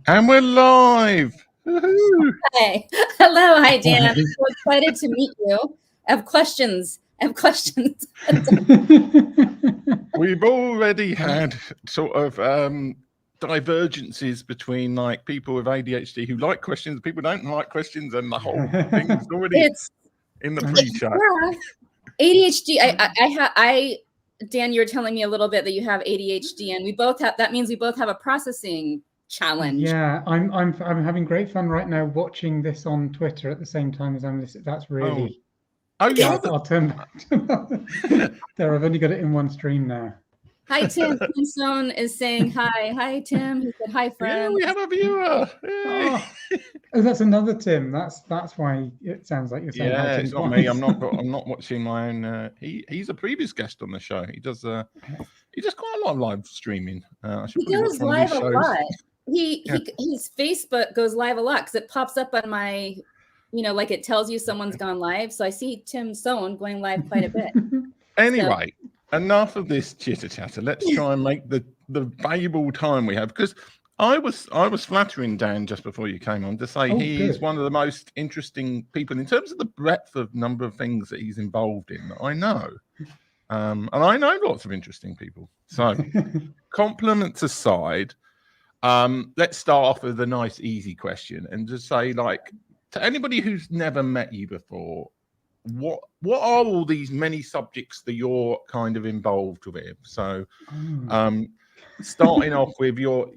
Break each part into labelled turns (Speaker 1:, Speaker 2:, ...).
Speaker 1: And we're live. Woohoo.
Speaker 2: Hi. Hello. Hi, Dan. I'm so excited to meet you. I have questions.
Speaker 1: We've already had sort of divergences between like people with ADHD who like questions, people who don't like questions, and the whole thing is already in the pre-show.
Speaker 2: Yeah. ADHD. Dan, you were telling me a little bit that you have ADHD, and we both have. That means we both have a processing challenge.
Speaker 3: Yeah, I'm having great fun right now watching this on Twitter at the same time as I'm listening. That's really.
Speaker 1: Oh yeah.
Speaker 3: I'll turn back. There, I've only got it in one stream now.
Speaker 2: Hi, Tim. Tim Stone is saying hi. Hi, Tim. He said hi, friend.
Speaker 1: Yeah, we have a viewer.
Speaker 3: Oh, that's another Tim. That's why it sounds like you're saying hi, Tim.
Speaker 1: It's not me. I'm not watching my own. He's a previous guest on the show. He does quite a lot of live streaming.
Speaker 2: He goes live a lot. His Facebook goes live a lot because it pops up on my, like it tells you someone's gone live. So I see Tim Stone going live quite a bit.
Speaker 1: Anyway, enough of this chitter chatter. Let's try and make the valuable time we have, because I was flattering Dan just before you came on to say he's one of the most interesting people in terms of the breadth of number of things that he's involved in that I know. And I know lots of interesting people. So compliments aside, let's start off with a nice, easy question and just say, like, to anybody who's never met you before, what are all these many subjects that you're kind of involved with? So, starting off with you're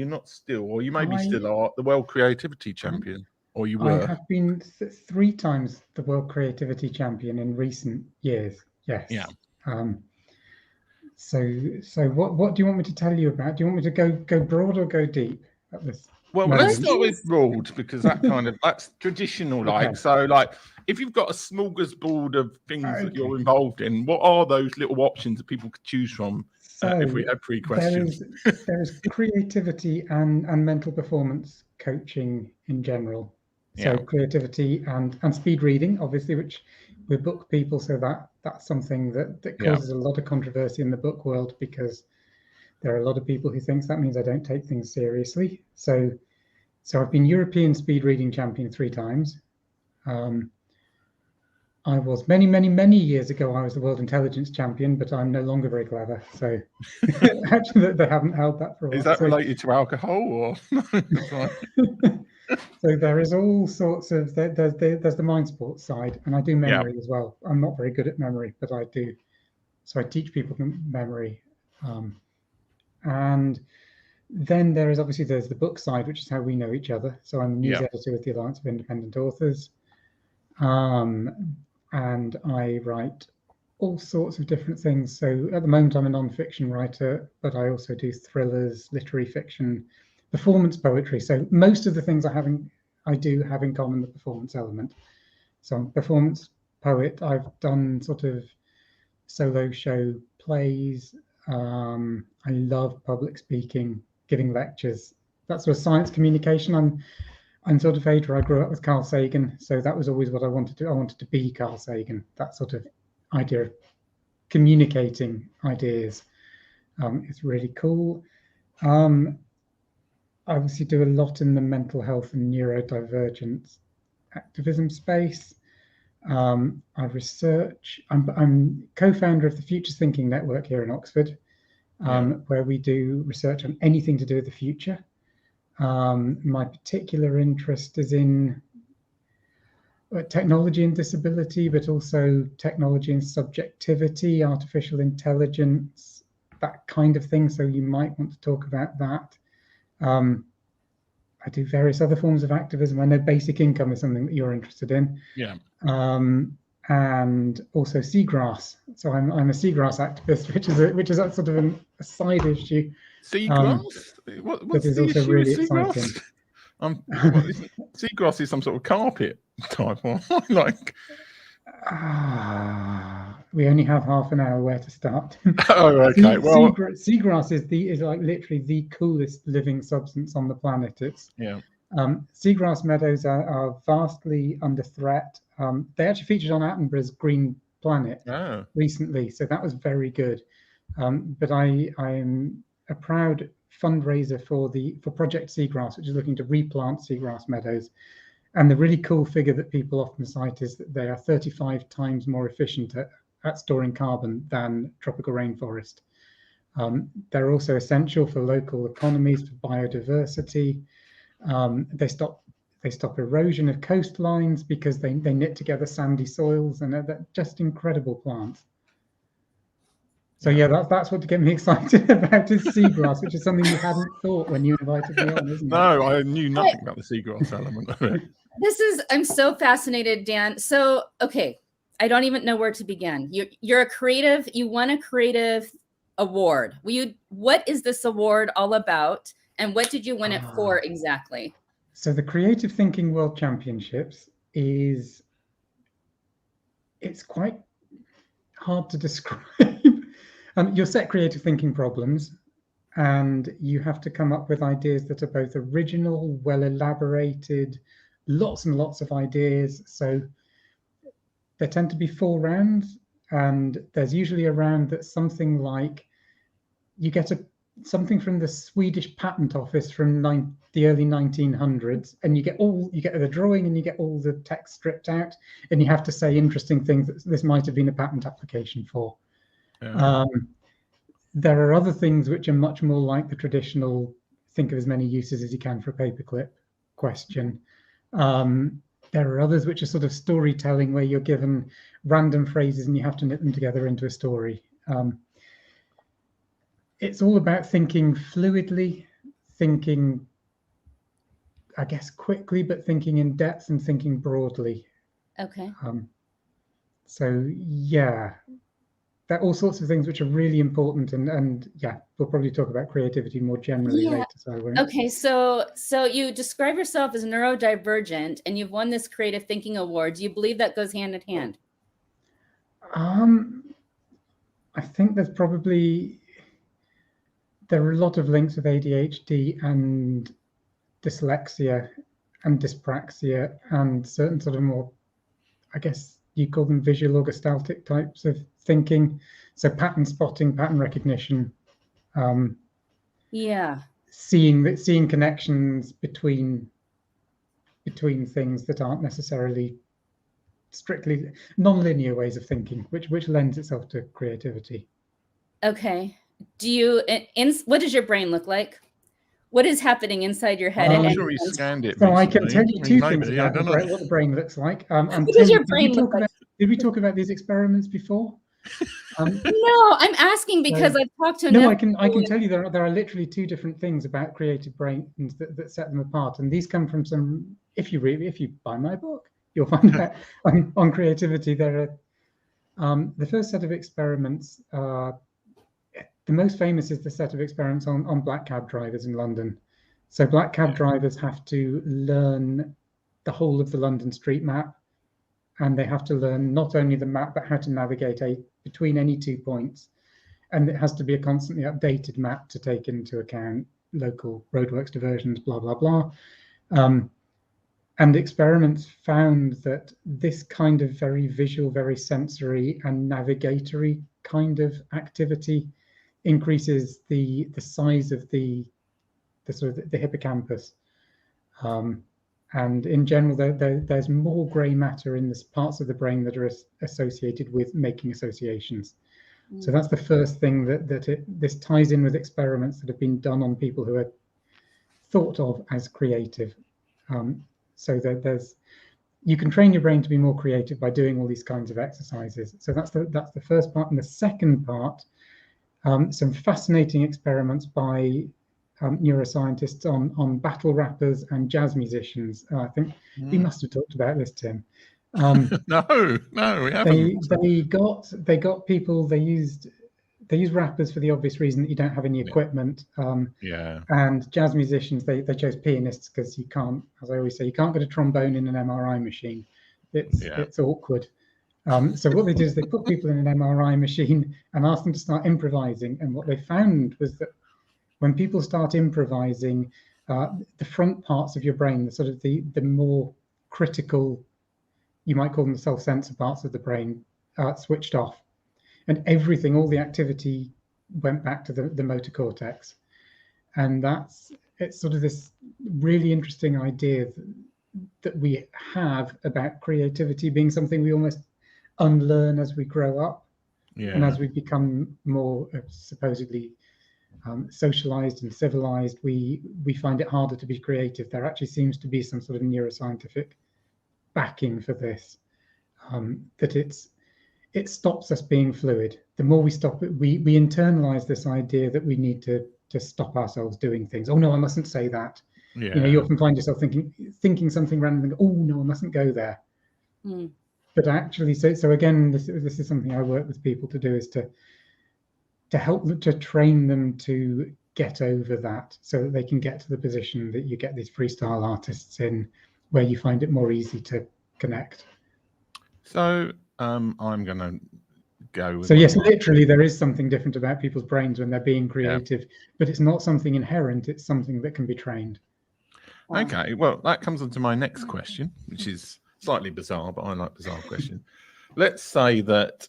Speaker 1: not still, or you maybe still are, the World Creativity Champion, or you were.
Speaker 3: I have been 3 times the World Creativity Champion in recent years. Yes.
Speaker 1: Yeah.
Speaker 3: So what do you want me to tell you about? Do you want me to go broad or go deep at this?
Speaker 1: Well, let's start with broad, because that's traditional. Like, so like if you've got a smorgasbord of things that you're involved in, what are those little options that people could choose from? If we had 3 questions,
Speaker 3: there is creativity and mental performance coaching in general. So creativity and speed reading, obviously, which we're book people, so that's something that causes a lot of controversy in the book world, because there are a lot of people who think that means I don't take things seriously. So I've been European speed reading champion 3 times. I was many years ago, I was the world intelligence champion, but I'm no longer very clever. So actually they haven't held that for a while.
Speaker 1: Is that related to alcohol or?
Speaker 3: So there is all sorts of, there's the mind sports side, and I do memory as well. I'm not very good at memory, but I do. So I teach people memory. And then there's the book side, which is how we know each other. So I'm a news editor with the Alliance of Independent Authors. And I write all sorts of different things. So at the moment I'm a non-fiction writer, but I also do thrillers, literary fiction, performance poetry. So most of the things I do have in common the performance element. So I'm a performance poet. I've done sort of solo show plays. I love public speaking, giving lectures. That's sort of science communication. I'm sort of age where I grew up with Carl Sagan, so that was always what I wanted to. I wanted to be Carl Sagan. That sort of idea of communicating ideas is really cool. I obviously do a lot in the mental health and neurodivergence activism space. I research. I'm co-founder of the Futures Thinking Network here in Oxford, where we do research on anything to do with the future. My particular interest is in technology and disability, but also technology and subjectivity, artificial intelligence, that kind of thing. So you might want to talk about that. I do various other forms of activism. I know basic income is something that you're interested in.
Speaker 1: Yeah.
Speaker 3: And also seagrass. So I'm a seagrass activist, which is a sort of a side issue.
Speaker 1: Seagrass? What's the issue really with seagrass? Seagrass is some sort of carpet type one. Like.
Speaker 3: We only have half an hour where to start.
Speaker 1: Oh, okay. Well,
Speaker 3: seagrass is like literally the coolest living substance on the planet. Seagrass meadows are vastly under threat. They actually featured on Attenborough's Green Planet recently, so that was very good. But I am a proud fundraiser for Project Seagrass, which is looking to replant seagrass meadows. And the really cool figure that people often cite is that they are 35 times more efficient at storing carbon than tropical rainforest. They're also essential for local economies, for biodiversity. They stop erosion of coastlines because they knit together sandy soils, and they're just incredible plants. So yeah, that's what to get me excited about is seagrass, which is something you hadn't thought when you invited me on, isn't it?
Speaker 1: No, I knew nothing about the seagrass element of it.
Speaker 2: I'm so fascinated, Dan. So, okay, I don't even know where to begin. You're a creative, you won a creative award. What is this award all about? And what did you win it for exactly?
Speaker 3: So the Creative Thinking World Championships it's quite hard to describe. You're set creative thinking problems, and you have to come up with ideas that are both original, well elaborated, lots and lots of ideas. So there tend to be 4 rounds, and there's usually a round that's something like you get something from the Swedish Patent Office from the early 1900s, and you get the drawing and you get all the text stripped out, and you have to say interesting things that this might have been a patent application for. Yeah. There are other things which are much more like the traditional think of as many uses as you can for a paperclip question. There are others which are sort of storytelling, where you're given random phrases and you have to knit them together into a story. It's all about thinking fluidly, thinking, I guess, quickly, but thinking in depth and thinking broadly.
Speaker 2: Okay.
Speaker 3: So yeah, there are all sorts of things which are really important, and yeah, we'll probably talk about creativity more generally later. So I won't. Okay,
Speaker 2: so you describe yourself as neurodivergent, and you've won this creative thinking award. Do you believe that goes hand in hand?
Speaker 3: I think there are a lot of links with ADHD and dyslexia and dyspraxia and certain sort of more, I guess you call them visual or gestaltic types of thinking. So pattern spotting, pattern recognition.
Speaker 2: Yeah.
Speaker 3: Seeing connections between things that aren't necessarily strictly non-linear ways of thinking, which lends itself to creativity.
Speaker 2: Okay. What does your brain look like? What is happening inside your head?
Speaker 1: I'm sure he scanned it.
Speaker 3: So I can tell you two things about what the brain looks like. What does your brain look like? Did we talk about these experiments before?
Speaker 2: No, I'm asking because I've talked to.
Speaker 3: No, I can tell you there are literally 2 different things about creative brains that set them apart, and these come from some. If you buy my book, you'll find out on creativity. There are the first set of experiments. The most famous is the set of experiments on black cab drivers in London. So black cab drivers have to learn the whole of the London street map, and they have to learn not only the map, but how to navigate between any 2 points. And it has to be a constantly updated map to take into account local roadworks, diversions, blah, blah, blah. And experiments found that this kind of very visual, very sensory and navigatory kind of activity increases the size of the hippocampus, and in general there's more grey matter in the parts of the brain that are associated with making associations. So that's the first thing this ties in with experiments that have been done on people who are thought of as creative. So that you can train your brain to be more creative by doing all these kinds of exercises. So that's the first part. And the second part, some fascinating experiments by neuroscientists on battle rappers and jazz musicians. I think we must have talked about this, Tim.
Speaker 1: No, we haven't.
Speaker 3: They got people. They used rappers for the obvious reason that you don't have any equipment. And jazz musicians, they chose pianists because you can't, as I always say, you can't get a trombone in an MRI machine. It's awkward. So what they did is they put people in an MRI machine and asked them to start improvising. And what they found was that when people start improvising, the front parts of your brain, the sort of the more critical, you might call them the self-censor parts of the brain, switched off. And everything, all the activity went back to the motor cortex. And it's sort of this really interesting idea that we have about creativity being something we almost unlearn as we grow up. And as we become more supposedly socialized and civilized, we find it harder to be creative. There actually seems to be some sort of neuroscientific backing for this, that it stops us being fluid. The more we stop it, we internalize this idea that we need to stop ourselves doing things. Oh no, I mustn't say that. You know, you often find yourself thinking something random and, oh no, I mustn't go there. But actually, so again, this is something I work with people to do, is to help them, to train them to get over that, so that they can get to the position that you get these freestyle artists in, where you find it more easy to connect.
Speaker 1: So I'm going to go with,
Speaker 3: so yes, literally there is something different about people's brains when they're being creative, but it's not something inherent, it's something that can be trained.
Speaker 1: Okay, well, that comes on to my next question, which is slightly bizarre, but I like bizarre questions. Let's say that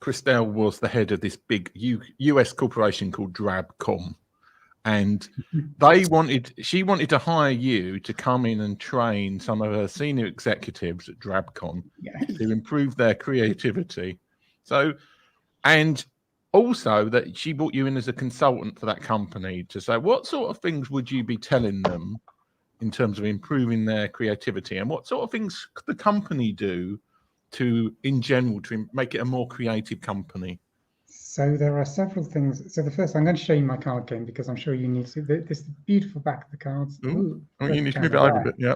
Speaker 1: Christelle was the head of this big US corporation called Drabcom, and she wanted to hire you to come in and train some of her senior executives at Drabcom to improve their creativity. So, and also that she brought you in as a consultant for that company to say, what sort of things would you be telling them in terms of improving their creativity, and what sort of things could the company do in general to make it a more creative company?
Speaker 3: So there are several things. So the first, I'm going to show you my card game, because I'm sure you need to. This beautiful back of the cards.
Speaker 1: Ooh, you need to move it over a bit. Yeah.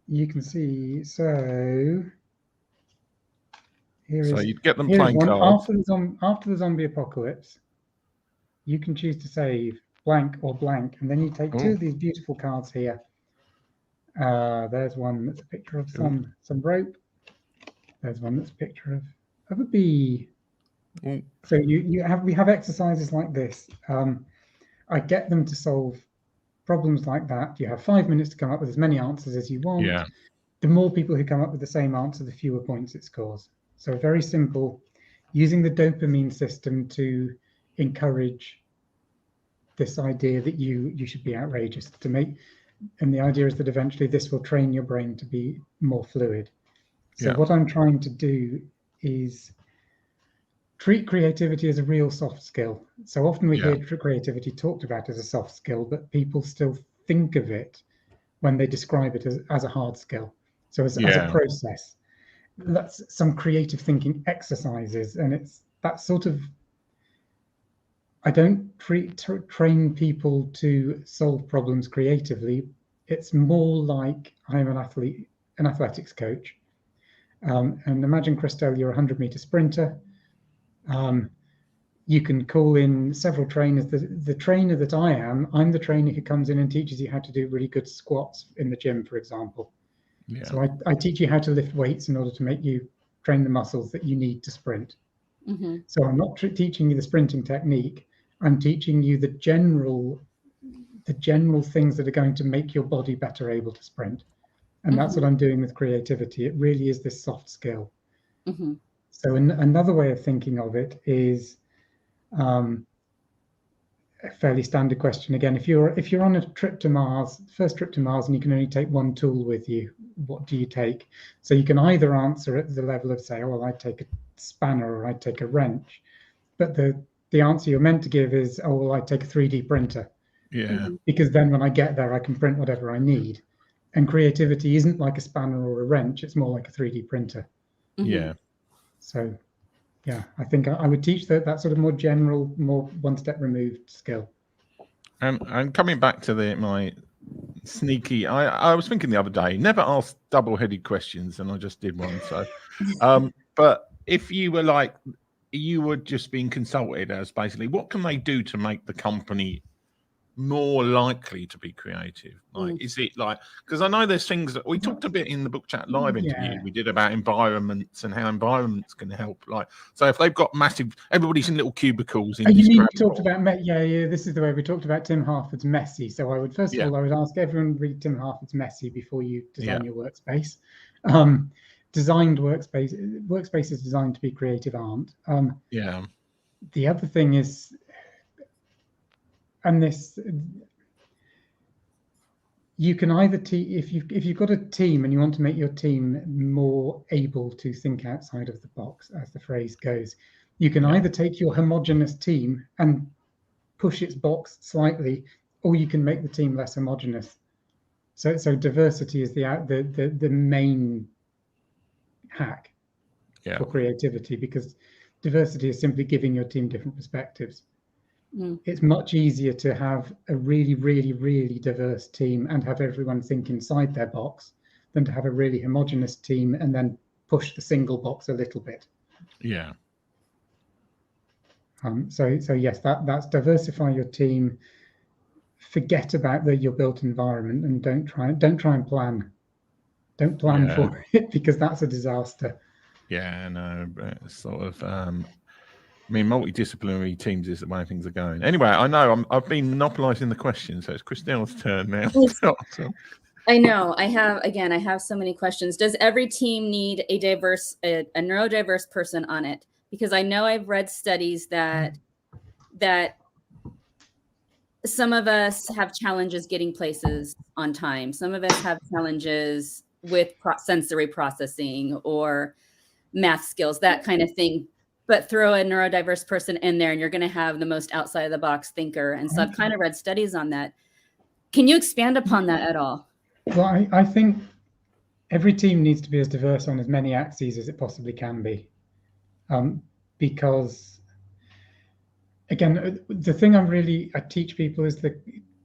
Speaker 3: You can see. So here
Speaker 1: so
Speaker 3: is.
Speaker 1: you'd get them
Speaker 3: Here's
Speaker 1: playing
Speaker 3: one.
Speaker 1: cards.
Speaker 3: After the zombie apocalypse, you can choose to save blank or blank, and then you take two of these beautiful cards here. There's one that's a picture of some rope. There's one that's a picture of a bee. So we have exercises like this. I get them to solve problems like that. You have 5 minutes to come up with as many answers as you want.
Speaker 1: Yeah.
Speaker 3: The more people who come up with the same answer, the fewer points it scores. So very simple, using the dopamine system to encourage this idea that you should be outrageous, and the idea is that eventually this will train your brain to be more fluid. So what I'm trying to do is treat creativity as a real soft skill. So often we hear creativity talked about as a soft skill, but people still think of it when they describe it as a hard skill. So as a process. That's some creative thinking exercises, and it's that sort of. I don't train people to solve problems creatively. It's more like I'm an athletics coach. And imagine, Christelle, you're a 100-meter sprinter. You can call in several trainers. The trainer that I'm the trainer who comes in and teaches you how to do really good squats in the gym, for example. So I teach you how to lift weights in order to make you train the muscles that you need to sprint. So I'm not teaching you the sprinting technique. I'm teaching you the general things that are going to make your body better able to sprint. And that's what I'm doing with creativity. It really is this soft skill. So another way of thinking of it is a fairly standard question. Again, if you're on a trip to Mars, first trip to Mars, and you can only take one tool with you, what do you take? So you can either answer at the level of, say, oh, well, I'd take a spanner or I'd take a wrench. But the answer you're meant to give is, oh, well, I'd take a 3D printer. Because then when I get there, I can print whatever I need. And creativity isn't like a spanner or a wrench. It's more like a 3D printer. So, yeah, I think I would teach that sort of more general, more one step removed skill.
Speaker 1: And coming back to my sneaky, I was thinking the other day, never ask double-headed questions, and I just did one. So, but if you were just being consulted as basically, what can they do to make the company more likely to be creative? Like, is it like, because I know there's things that we talked a bit in the Book Chat Live interview we did about environments and how environments can help. Like, so if they've got everybody's in little cubicles in this.
Speaker 3: We talked about this is the way we talked about Tim Harford's Messy. So I would first of all, I would ask everyone read Tim Harford's Messy before you design your workspace. Designed workspaces designed to be creative aren't. The other thing is, and this, you can either if you've got a team and you want to make your team more able to think outside of the box, as the phrase goes, you can either take your homogeneous team and push its box slightly, or you can make the team less homogeneous. So diversity is the main hack for creativity, because diversity is simply giving your team different perspectives. It's much easier to have a really, really, really diverse team and have everyone think inside their box than to have a really homogeneous team and then push the single box a little bit.
Speaker 1: Yeah.
Speaker 3: So yes, that's diversify your team. Forget about your built environment and don't try and plan. Don't plan for it, because that's a disaster.
Speaker 1: Yeah, no, sort of. I mean, multidisciplinary teams is the way things are going. Anyway, I know I've been monopolising the questions, so it's Christelle's turn now.
Speaker 2: I know. I have so many questions. Does every team need a neurodiverse person on it? Because I know I've read studies that some of us have challenges getting places on time. Some of us have challenges with sensory processing or math skills, that kind of thing. But throw a neurodiverse person in there and you're going to have the most outside of the box thinker. And so I've kind of read studies on that. Can you expand upon that at all?
Speaker 3: Well, I think every team needs to be as diverse on as many axes as it possibly can be. Because, again, the thing I teach people is the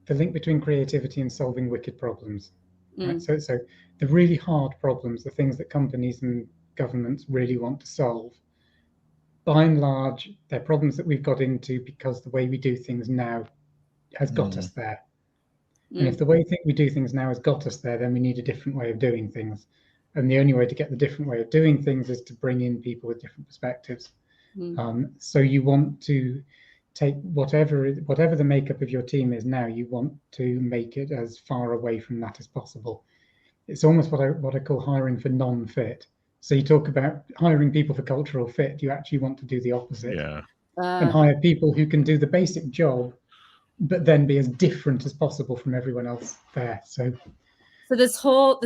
Speaker 3: link between creativity and solving wicked problems. Right? So the really hard problems, the things that companies and governments really want to solve, by and large, they're problems that we've got into because the way we do things now has got us there. And if the way we do things now has got us there, then we need a different way of doing things. And the only way to get the different way of doing things is to bring in people with different perspectives. So you want to take whatever the makeup of your team is now, you want to make it as far away from that as possible. It's almost what I call hiring for non-fit. So you talk about hiring people for cultural fit. You actually want to do the opposite, and hire people who can do the basic job, but then be as different as possible from everyone else there. So
Speaker 2: this whole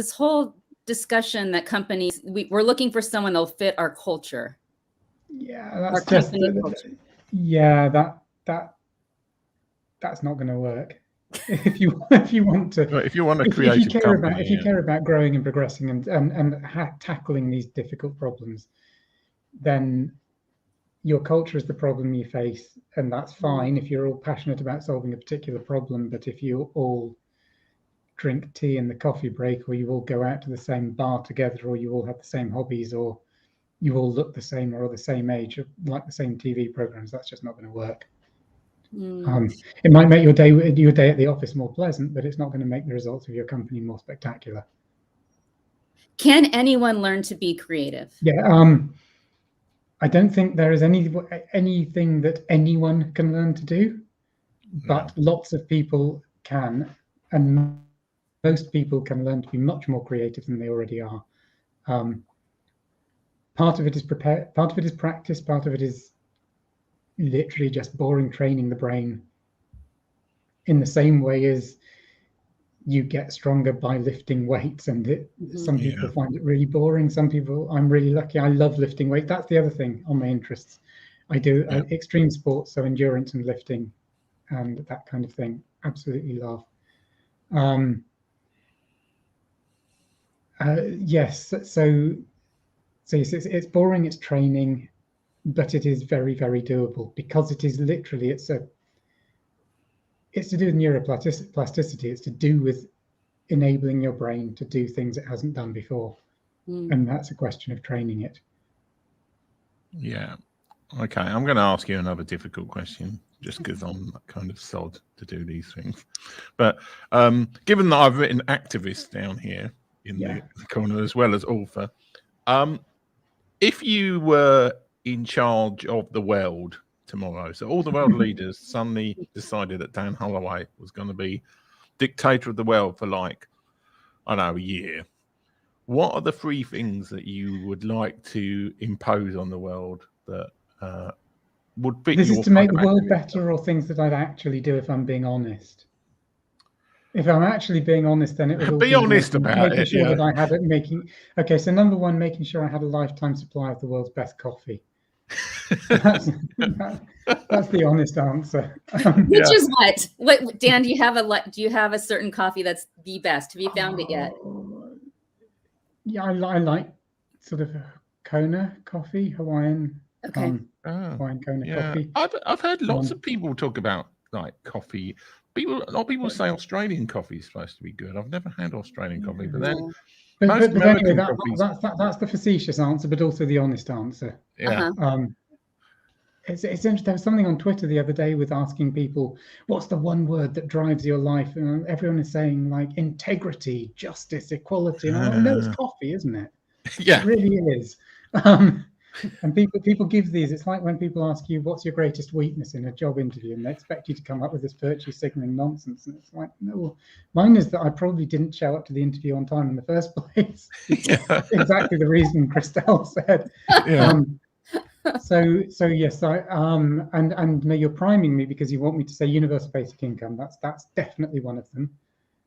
Speaker 2: discussion that companies, we're looking for someone that'll fit our culture.
Speaker 3: Yeah, that's just that's not going to work. If you want to
Speaker 1: create,
Speaker 3: if you care about growing and progressing and tackling these difficult problems, then your culture is the problem you face, and that's fine if you're all passionate about solving a particular problem. But if you all drink tea in the coffee break, or you all go out to the same bar together, or you all have the same hobbies, or you all look the same or the same age, or like the same TV programs, that's just not going to work. It might make your day at the office more pleasant, but it's not going to make the results of your company more spectacular.
Speaker 2: Can anyone learn to be creative?
Speaker 3: Yeah, I don't think there is anything that anyone can learn to do, but lots of people can, and most people can learn to be much more creative than they already are. Part of it is part of it is practice, part of it is literally just boring training the brain, in the same way as you get stronger by lifting weights. And some people find it really boring. Some people, I'm really lucky, I love lifting weights. That's the other thing on my interests. I do extreme sports, so endurance and lifting and that kind of thing. Absolutely love. Yes, so yes, it's boring, it's training, but it is very, very doable, because it is literally, it's to do with neuroplasticity. It's to do with enabling your brain to do things it hasn't done before. And that's a question of training it.
Speaker 1: Yeah. Okay, I'm going to ask you another difficult question, just because I'm kind of sod to do these things. But given that I've written activist down here in the corner as well as author, if you were in charge of the world tomorrow, so all the world leaders suddenly decided that Dan Holloway was going to be dictator of the world for like, I don't know, a year, what are the 3 things that you would like to impose on the world that would fit
Speaker 3: This
Speaker 1: your
Speaker 3: is to make
Speaker 1: kind
Speaker 3: the
Speaker 1: of
Speaker 3: world
Speaker 1: activity?
Speaker 3: better, or things that I'd actually do if I'm being honest. If I'm actually being honest, then it would all
Speaker 1: Be honest about
Speaker 3: making
Speaker 1: it.
Speaker 3: sure
Speaker 1: Yeah.
Speaker 3: that I had it making. Okay, so number one, making sure I had a lifetime supply of the world's best coffee. That's the honest answer.
Speaker 2: Which is what Dan, do you have a certain coffee that's the best? Have you found it yet?
Speaker 3: Yeah, I like sort of Kona coffee, Hawaiian.
Speaker 2: Okay.
Speaker 3: Hawaiian Kona coffee.
Speaker 1: I've heard lots of people talk about like coffee. A lot of people say Australian coffee is supposed to be good. I've never had Australian coffee, but then most American
Speaker 3: anyway,
Speaker 1: coffees.
Speaker 3: That's the facetious answer, but also the honest answer.
Speaker 1: Yeah.
Speaker 3: It's interesting. There was something on Twitter the other day with asking people, what's the one word that drives your life? And everyone is saying like integrity, justice, equality. And I'm like, no, it's coffee, isn't it?
Speaker 1: Yeah.
Speaker 3: It really is. And people give these. It's like when people ask you, what's your greatest weakness in a job interview? And they expect you to come up with this virtue signaling nonsense. And it's like, no, mine is that I probably didn't show up to the interview on time in the first place. Exactly the reason Christelle said.
Speaker 1: Yeah.
Speaker 3: So yes, and you're priming me because you want me to say universal basic income. That's definitely one of them.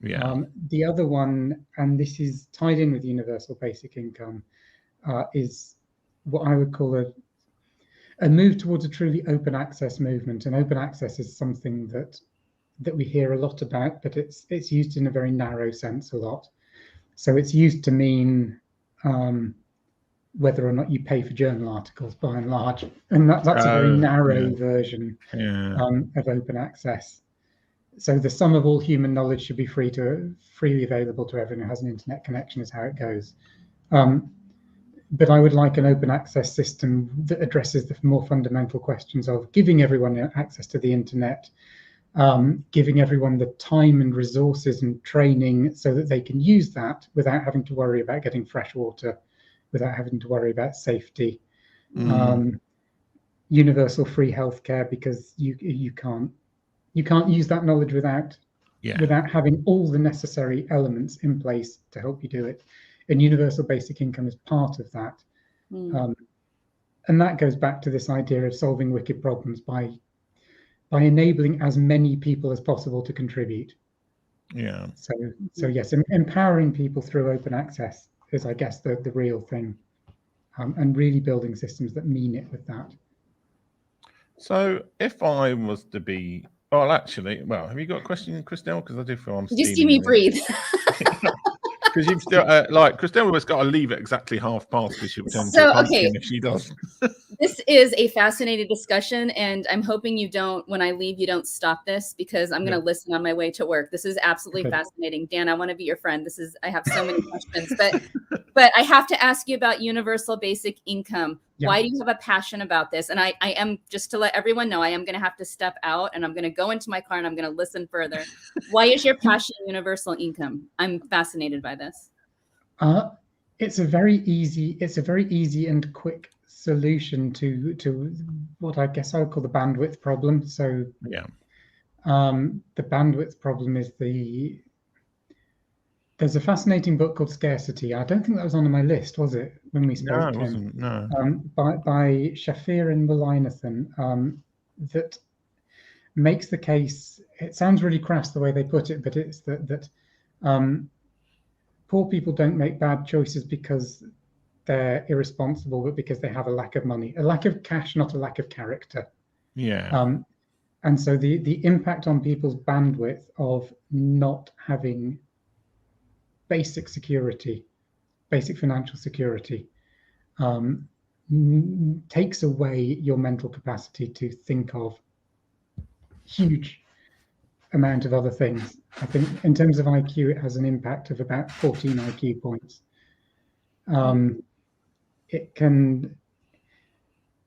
Speaker 1: Yeah.
Speaker 3: The other one, and this is tied in with universal basic income, is what I would call a move towards a truly open access movement. And open access is something that we hear a lot about, but it's used in a very narrow sense a lot. So it's used to mean whether or not you pay for journal articles, by and large, and that's a very narrow version of open access. So the sum of all human knowledge should be freely available to everyone who has an internet connection, is how it goes. But I would like an open access system that addresses the more fundamental questions of giving everyone access to the internet, giving everyone the time and resources and training so that they can use that without having to worry about getting fresh water, without having to worry about safety. Universal free healthcare, because you can't use that knowledge without having all the necessary elements in place to help you do it. And universal basic income is part of that. And that goes back to this idea of solving wicked problems by enabling as many people as possible to contribute.
Speaker 1: Yeah.
Speaker 3: So yes, empowering people through open access is, I guess, the real thing, and really building systems that mean it with that.
Speaker 1: So if I was to be, have you got a question, Christelle? Because I do feel I'm
Speaker 2: just see me breathe.
Speaker 1: Because you've still Christelle has got to leave at exactly 1:30 because she'll turn into a pumpkin if she does.
Speaker 2: This is a fascinating discussion, and I'm hoping when I leave, you don't stop this, because I'm going to listen on my way to work. This is absolutely fascinating. Dan, I want to be your friend. I have so many questions, but I have to ask you about universal basic income. Yeah. Why do you have a passion about this? And I am, just to let everyone know, I am going to have to step out, and I'm going to go into my car and I'm going to listen further. Why is your passion universal income? I'm fascinated by this.
Speaker 3: It's a very easy and quick solution to what I guess I would call the bandwidth problem. So the bandwidth problem is there's a fascinating book called Scarcity. I don't think that was on my list, was it, when we spoke?
Speaker 1: No, it wasn't. No.
Speaker 3: By Shafir and Mullainathan, that makes the case. It sounds really crass the way they put it, but it's that poor people don't make bad choices because they're irresponsible, but because they have a lack of money, a lack of cash, not a lack of character.
Speaker 1: Yeah.
Speaker 3: And so the impact on people's bandwidth of not having basic security, basic financial security, takes away your mental capacity to think of huge amount of other things. I think in terms of IQ, it has an impact of about 14 IQ points. It can,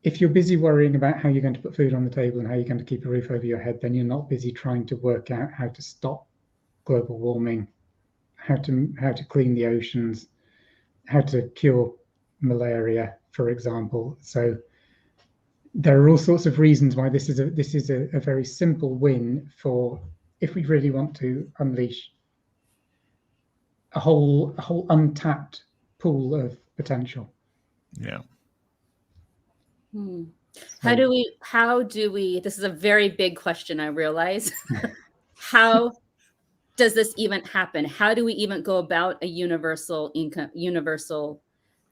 Speaker 3: if you're busy worrying about how you're going to put food on the table and how you're going to keep a roof over your head, then you're not busy trying to work out how to stop global warming, how to clean the oceans, how to cure malaria, for example. So there are all sorts of reasons why this is a very simple win for, if we really want to unleash a whole untapped pool of potential.
Speaker 1: Yeah.
Speaker 2: How do we, this is a very big question, I realize. How does this even happen? How do we even go about a universal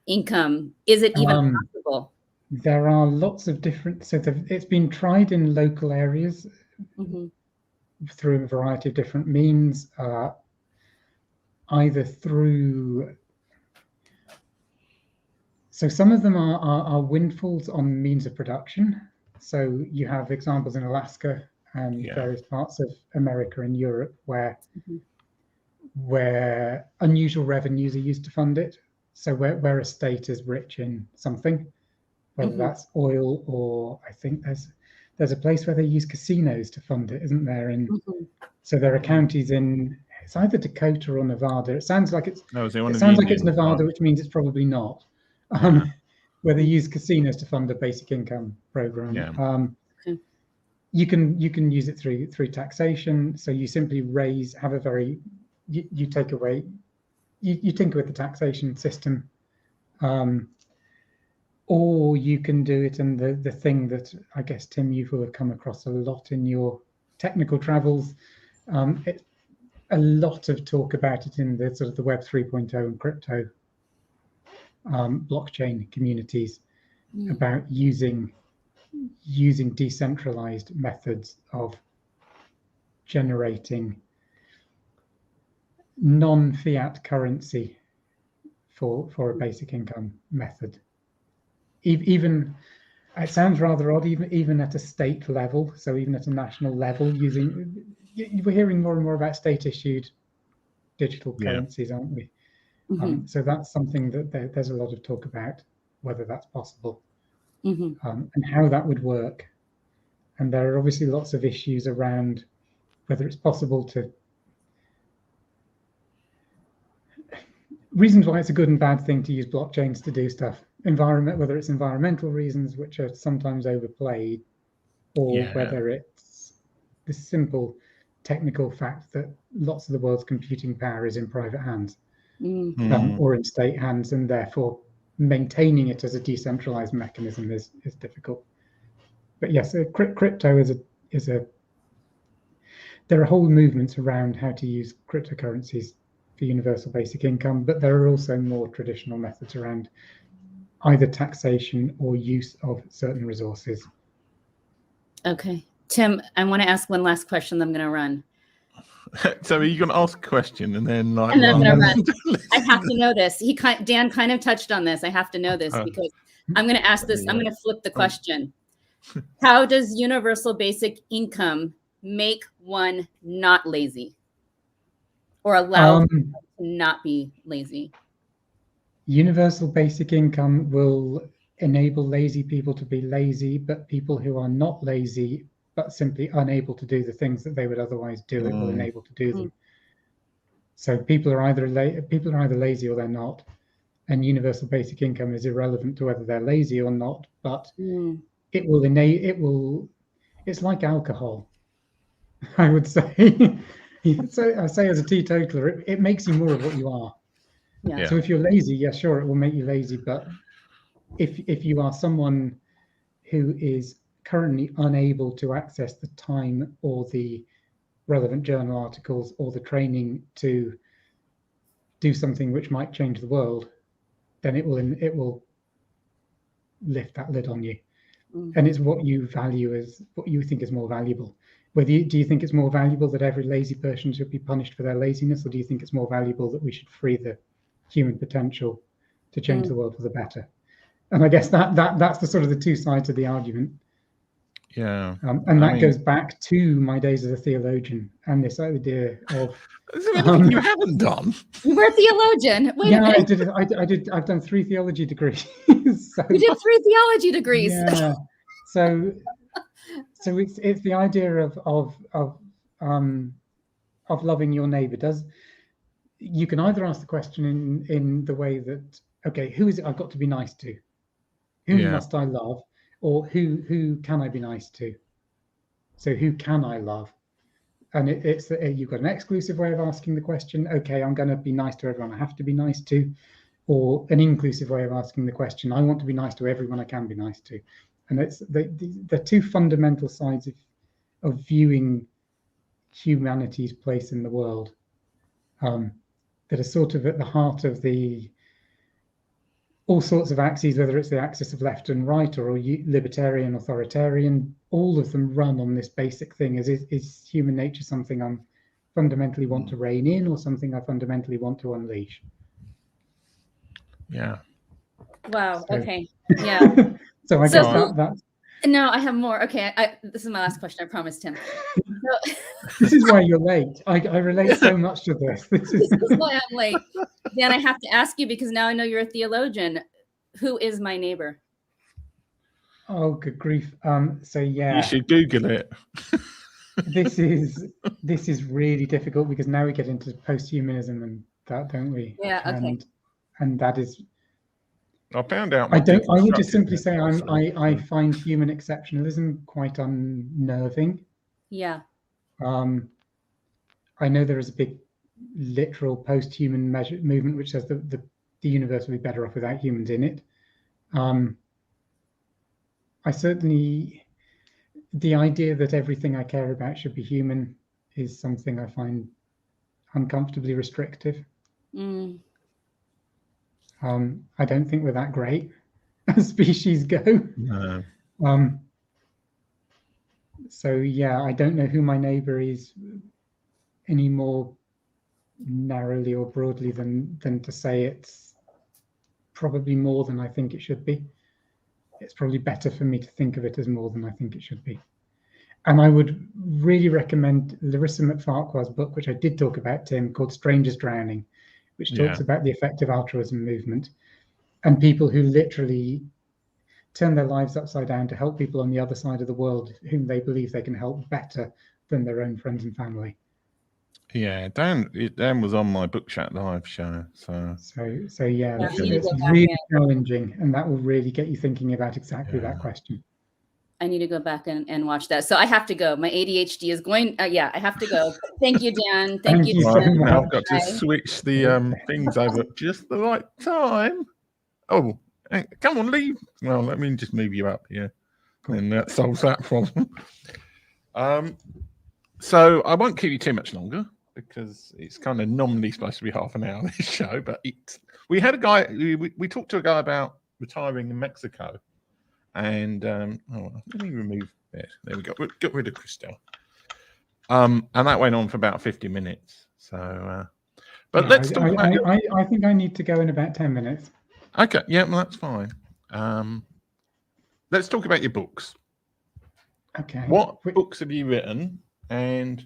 Speaker 2: income? Is it even possible?
Speaker 3: There are lots of different, so it's been tried in local areas through a variety of different means, either through, so some of them are windfalls on means of production. So you have examples in Alaska and various parts of America and Europe where unusual revenues are used to fund it. So where a state is rich in something, whether that's oil, or I think there's a place where they use casinos to fund it, isn't there? And so there are counties in, it's either Dakota or Nevada. It sounds like it's Nevada, which means it's probably not. Where they use casinos to fund a basic income program. You can use it through taxation. So you simply have a very, you take away, you tinker with the taxation system, or you can do it. And the thing that I guess, Tim, you will have come across a lot in your technical travels, it's a lot of talk about it in the sort of the Web 3.0 and crypto blockchain communities, about using decentralized methods of generating non-fiat currency for a basic income method. Even it sounds rather odd, even at a state level, so even at a national level, we're hearing more and more about state-issued digital currencies, aren't we? So that's something that there's a lot of talk about, whether that's possible, and how that would work. And there are obviously lots of issues around whether it's possible to, reasons why it's a good and bad thing to use blockchains to do stuff. Whether it's environmental reasons, which are sometimes overplayed, or whether it's the simple technical fact that lots of the world's computing power is in private hands. Or in state hands, and therefore maintaining it as a decentralized mechanism is difficult. But yes, crypto is a there are whole movements around how to use cryptocurrencies for universal basic income, but there are also more traditional methods around either taxation or use of certain resources.
Speaker 2: Okay, Tim, I want to ask one last question, then I'm going to run.
Speaker 1: So are you going to ask a question and then like?
Speaker 2: And then I'm going to run. I have to know this. Dan kind of touched on this. I have to know this because I'm going to ask this. I'm going to flip the question. How does universal basic income make one not lazy, or allow them to not be lazy?
Speaker 3: Universal basic income will enable lazy people to be lazy, but people who are not lazy but simply unable to do the things that they would otherwise do, it will enable to do them. So people are either lazy or they're not, and universal basic income is irrelevant to whether they're lazy or not. But it will it's like alcohol, I would say. So I say, as a teetotaler, it makes you more of what you are. So if you're lazy, yeah, sure, it will make you lazy. But if you are someone who is currently unable to access the time or the relevant journal articles or the training to do something which might change the world, then it will lift that lid on you. And it's what you value as what you think is more valuable. Do you think it's more valuable that every lazy person should be punished for their laziness, or do you think it's more valuable that we should free the human potential to change the world for the better? And I guess that's the sort of the two sides of the argument. And that goes back to my days as a theologian and this idea of
Speaker 1: is there anything you haven't done?
Speaker 2: You were a theologian. Wait a
Speaker 3: minute. I've done 3 theology degrees.
Speaker 2: So, you did 3 theology degrees.
Speaker 3: Yeah. So it's the idea of loving your neighbor. You can either ask the question in the way that, okay, who is it I've got to be nice to? Who must I love? Or who can I be nice to? So who can I love? And it's you've got an exclusive way of asking the question. Okay, I'm going to be nice to everyone I have to be nice to, or an inclusive way of asking the question. I want to be nice to everyone I can be nice to. And it's the two fundamental sides of viewing humanity's place in the world that are sort of at the heart of all sorts of axes, whether it's the axis of left and right or libertarian, authoritarian. All of them run on this basic thing: is human nature something I fundamentally want to rein in, or something I fundamentally want to unleash?
Speaker 1: Yeah.
Speaker 2: Wow.
Speaker 3: So,
Speaker 2: okay. Yeah.
Speaker 3: So I guess that's.
Speaker 2: No, I have more. Okay. This is my last question. I promised him. So,
Speaker 3: this is why you're late. I relate so much to this. This is
Speaker 2: why I'm late. Dan, I have to ask you, because now I know you're a theologian. Who is my neighbor?
Speaker 3: Oh, good grief. So yeah.
Speaker 1: You should Google it.
Speaker 3: This is really difficult, because now we get into posthumanism and that, don't we?
Speaker 2: Yeah. Okay.
Speaker 3: And that is.
Speaker 1: I found out.
Speaker 3: I would just simply say I find human exceptionalism quite unnerving.
Speaker 2: Yeah.
Speaker 3: I know there is a big literal post-human movement which says the universe would be better off without humans in it. I certainly, the idea that everything I care about should be human is something I find uncomfortably restrictive. I don't think we're that great as species go.
Speaker 1: No.
Speaker 3: So yeah, I don't know who my neighbor is any more narrowly or broadly than to say it's probably more than I think it should be. It's probably better for me to think of it as more than I think it should be. And I would really recommend Larissa McFarquhar's book, which I did talk about, Tim, called Strangers Drowning, which talks about the effective altruism movement and people who literally turn their lives upside down to help people on the other side of the world whom they believe they can help better than their own friends and family.
Speaker 1: Yeah, Dan was on my Book Chat Live show. So
Speaker 3: yeah, it's really challenging, and that will really get you thinking about exactly that question.
Speaker 2: I need to go back and watch that. So I have to go. My ADHD is going. Yeah, I have to go. Thank you, Dan. Thank you.
Speaker 3: So much.
Speaker 1: Now I've got to switch the things over at just the right time. Oh, come on, leave. Well, let me just move you up here, and that solves that problem. So I won't keep you too much longer, because it's kind of nominally supposed to be half an hour, this show, but we had a guy, we talked to a guy about retiring in Mexico, and let me remove it. There we go. Got rid of Christelle. And that went on for about 50 minutes. So, but yeah, let's talk about.
Speaker 3: I think I need to go in about 10 minutes.
Speaker 1: Okay, yeah, well, that's fine. Let's talk about your books.
Speaker 3: Okay.
Speaker 1: What books have you written, and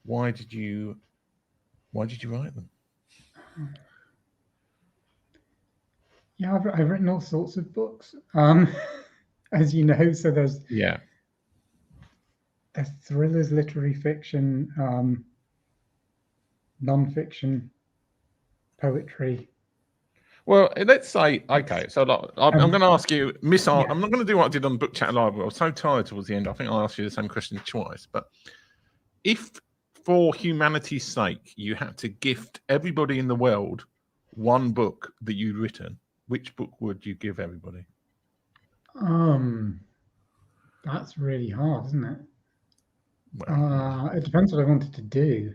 Speaker 1: why did you write them?
Speaker 3: Yeah, I've written all sorts of books, as you know. So there's thrillers, literary fiction, non-fiction, poetry.
Speaker 1: Well, let's say, okay, so I'm going to ask you, I'm not going to do what I did on Book Chat Live. I was so tired towards the end. I think I asked you the same question twice. But if, for humanity's sake, you had to gift everybody in the world one book that you'd written, which book would you give everybody?
Speaker 3: That's really hard, isn't it?
Speaker 1: Well,
Speaker 3: it depends what I wanted to do.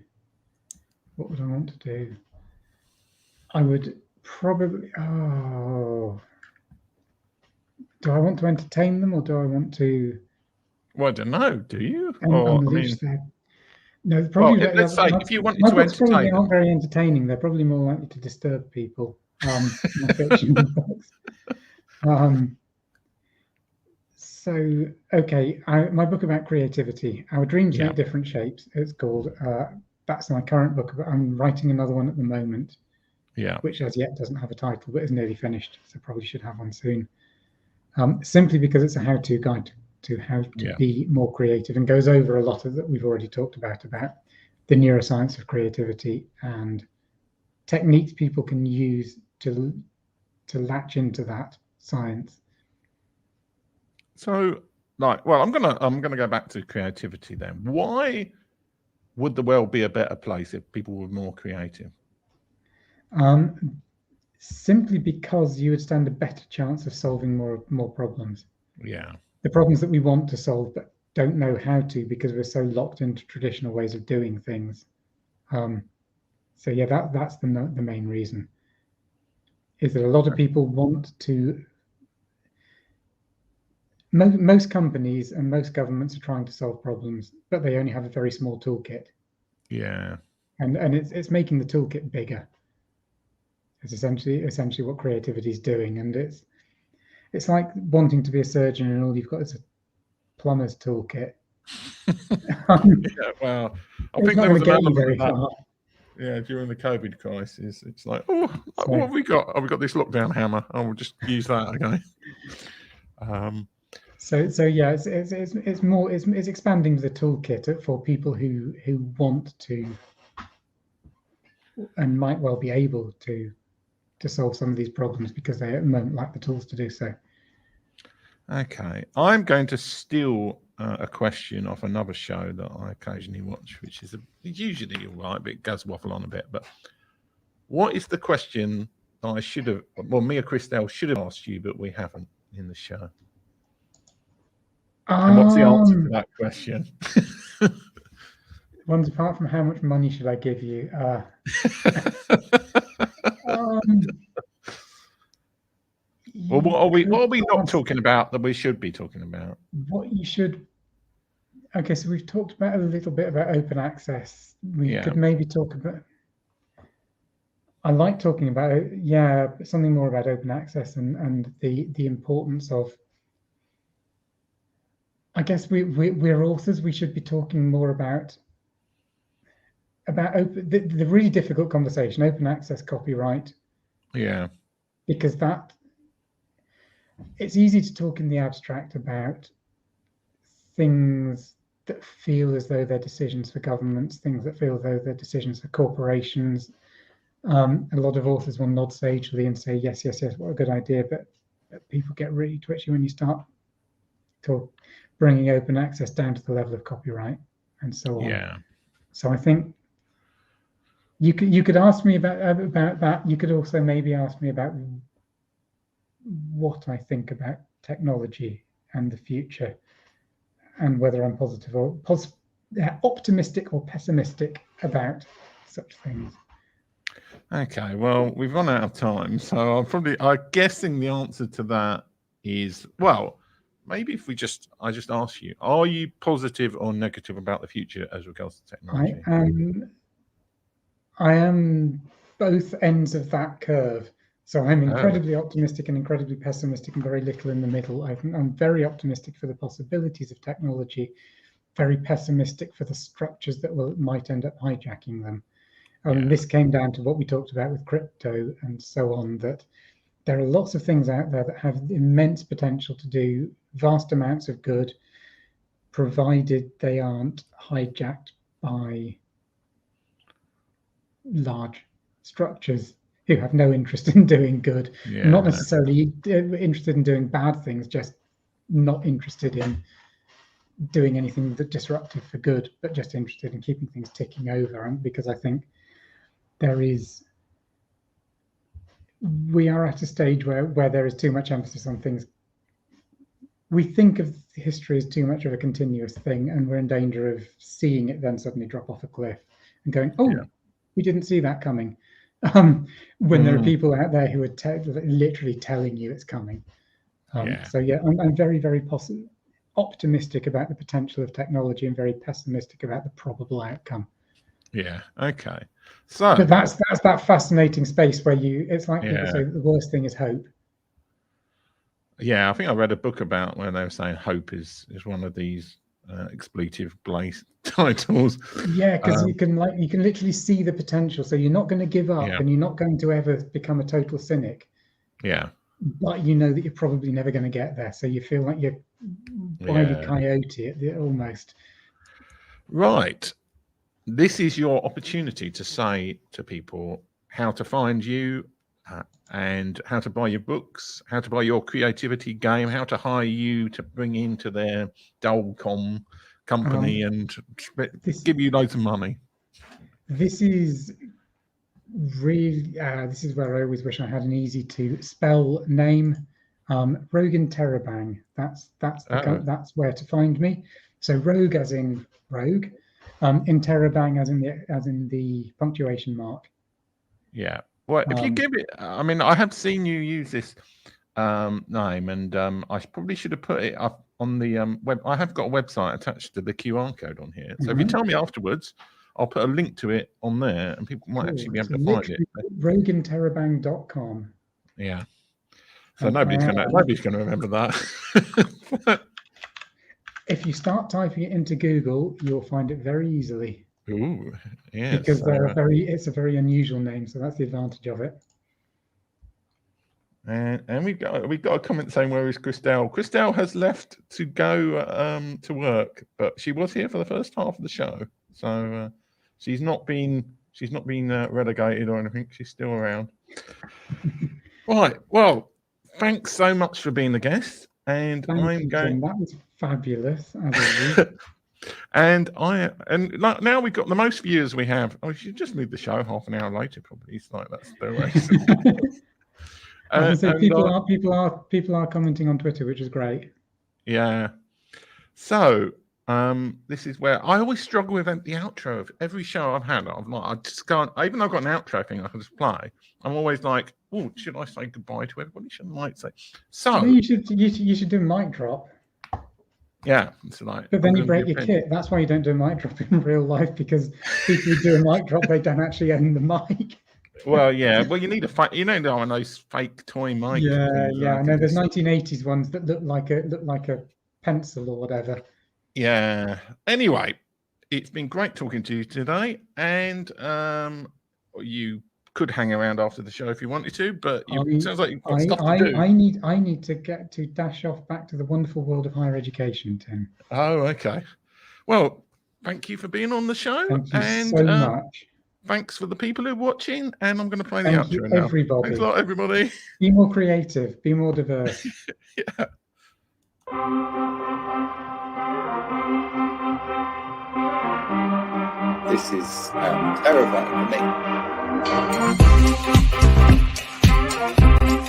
Speaker 3: What would I want to do? I would probably. Do I want to entertain them, or do I want to?
Speaker 1: Well, I don't know. Do you?
Speaker 3: Unleash them? No, probably.
Speaker 1: Well, let's say if you wanted to entertain
Speaker 3: probably
Speaker 1: them.
Speaker 3: aren't very entertaining. They're probably more likely to disturb people. My fiction books. So, okay, my book about creativity, Our Dreams Take Different Shapes, it's called. That's my current book. I'm writing another one at the moment, which as yet doesn't have a title, but is nearly finished, so probably should have one soon. Simply because it's a how-to guide to how to be more creative, and goes over a lot of that we've already talked about the neuroscience of creativity and techniques people can use to latch into that science.
Speaker 1: So, I'm gonna go back to creativity then. Why would the world be a better place if people were more creative?
Speaker 3: Simply because you would stand a better chance of solving more problems.
Speaker 1: Yeah.
Speaker 3: The problems that we want to solve but don't know how to because we're so locked into traditional ways of doing things. So yeah, that's the main reason. Is that a lot of people want to. Most companies and most governments are trying to solve problems, but they only have a very small toolkit.
Speaker 1: Yeah.
Speaker 3: And it's making the toolkit bigger. It's essentially what creativity is doing, and it's like wanting to be a surgeon and all you've got is a plumber's toolkit.
Speaker 1: Yeah, well, I think there was an element of that.
Speaker 3: Far.
Speaker 1: Yeah, during the COVID crisis, it's like, oh,
Speaker 3: So,
Speaker 1: what have we got? Oh, we got this lockdown hammer. Oh, we'll just use that. Okay.
Speaker 3: So yeah, it's expanding the toolkit for people who want to and might well be able to solve some of these problems because they at the moment lack the tools to do so.
Speaker 1: Okay, I'm going to steal a question off another show that I occasionally watch, which is usually all right, but it does waffle on a bit. But what is the question that I should have, well, me or Christelle should have asked you, but we haven't in the show? And what's the answer to that question?
Speaker 3: One's apart from how much money should I give you?
Speaker 1: Well, what are we not talking about that we should be talking about?
Speaker 3: What you should. Okay, so we've talked about a little bit about open access. We could maybe talk about. I like talking about something more about open access and the importance of. I guess we're authors. We should be talking more about open the really difficult conversation, open access copyright.
Speaker 1: Yeah.
Speaker 3: Because it's easy to talk in the abstract about things that feel as though they're decisions for governments, things that feel as though they're decisions for corporations. A lot of authors will nod sagely and say, yes, what a good idea. But people get really twitchy when you start bringing open access down to the level of copyright and so on.
Speaker 1: Yeah.
Speaker 3: So I think you could ask me about that. You could also maybe ask me about what I think about technology and the future, and whether I'm positive or optimistic or pessimistic about such things.
Speaker 1: Okay, well, we've run out of time, so I'm guessing the answer to that is, well, maybe if I just ask you, are you positive or negative about the future as regards to technology?
Speaker 3: I am both ends of that curve. So I'm incredibly optimistic and incredibly pessimistic and very little in the middle. I'm very optimistic for the possibilities of technology, very pessimistic for the structures that might end up hijacking them. This came down to what we talked about with crypto and so on, that there are lots of things out there that have immense potential to do vast amounts of good, provided they aren't hijacked by large structures who have no interest in doing good, not necessarily interested in doing bad things, just not interested in doing anything that's disruptive for good, but just interested in keeping things ticking over. And because I think we are at a stage where there is too much emphasis on things. We think of history as too much of a continuous thing, and we're in danger of seeing it then suddenly drop off a cliff and going, we didn't see that coming. When there are people out there who are literally telling you it's coming. So I'm very, very optimistic about the potential of technology and very pessimistic about the probable outcome.
Speaker 1: Yeah. Okay. So,
Speaker 3: but that's that fascinating space where it's like people say that the worst thing is hope.
Speaker 1: Yeah, I think I read a book about where they were saying hope is one of these expletive titles.
Speaker 3: Yeah, because you can literally see the potential. So you're not going to give up, and you're not going to ever become a total cynic.
Speaker 1: Yeah.
Speaker 3: But you know that you're probably never going to get there. So you feel like you're Wile E. Coyote almost.
Speaker 1: Right. This is your opportunity to say to people how to find you and how to buy your books, how to buy your creativity game, how to hire you to bring into their Dolcom company and give you loads of money.
Speaker 3: This is really, this is where I always wish I had an easy to spell name. Rogue Interrobang. That's where to find me. So rogue as in rogue, Interrobang as in the punctuation mark.
Speaker 1: Yeah. Well, if you give it, I mean, I have seen you use this name, and I probably should have put it up on the web. I have got a website attached to the QR code on here. So if you tell me afterwards, I'll put a link to it on there, and people might actually be able to find it.
Speaker 3: RogueInterrobang.com.
Speaker 1: Yeah. So nobody's gonna remember that.
Speaker 3: If you start typing it into Google, you'll find it very easily.
Speaker 1: Ooh, yeah.
Speaker 3: Because it's a very unusual name, so that's the advantage of it.
Speaker 1: And we've got a comment saying, where is Christelle? Christelle has left to go to work, but she was here for the first half of the show, so she's not been relegated or anything. She's still around. Right. Well, thanks so much for being a guest, and
Speaker 3: Thank you, Tim. That was fabulous.
Speaker 1: And now we've got the most viewers we have. Oh, we should just move the show half an hour later, probably. It's like that's the way.
Speaker 3: So people are commenting on Twitter, which is great.
Speaker 1: Yeah. So this is where I always struggle with the outro of every show I've had. I just can't. Even though I've got an outro thing I can just play, I'm always like, oh, should I say goodbye to everybody? Should I say? So
Speaker 3: you should do a mic drop.
Speaker 1: Yeah, it's like.
Speaker 3: But then you break your kit. That's why you don't do a mic drop in real life, because people who do a mic drop, they don't actually own the mic.
Speaker 1: Well, yeah. Well, you need a fake. You know, those fake toy mics.
Speaker 3: Yeah. I know there's 1980s ones that look like a pencil or whatever.
Speaker 1: Yeah. Anyway, it's been great talking to you today, and you could hang around after the show if you wanted to, but it sounds like you've got stuff to do.
Speaker 3: I need to dash off back to the wonderful world of higher education, Tim.
Speaker 1: Oh, okay. Well, thank you for being on the show.
Speaker 3: Thank you so much.
Speaker 1: Thanks for the people who are watching, and I'm going to play the outro now.
Speaker 3: Everybody.
Speaker 1: Thanks a lot, everybody.
Speaker 3: Be more creative. Be more diverse.
Speaker 1: Yeah.
Speaker 4: This is terrifying for me.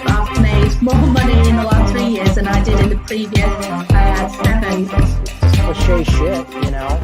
Speaker 5: I've made more money in the last 3 years than I did in the previous 7.
Speaker 6: It's cliche shit, you know.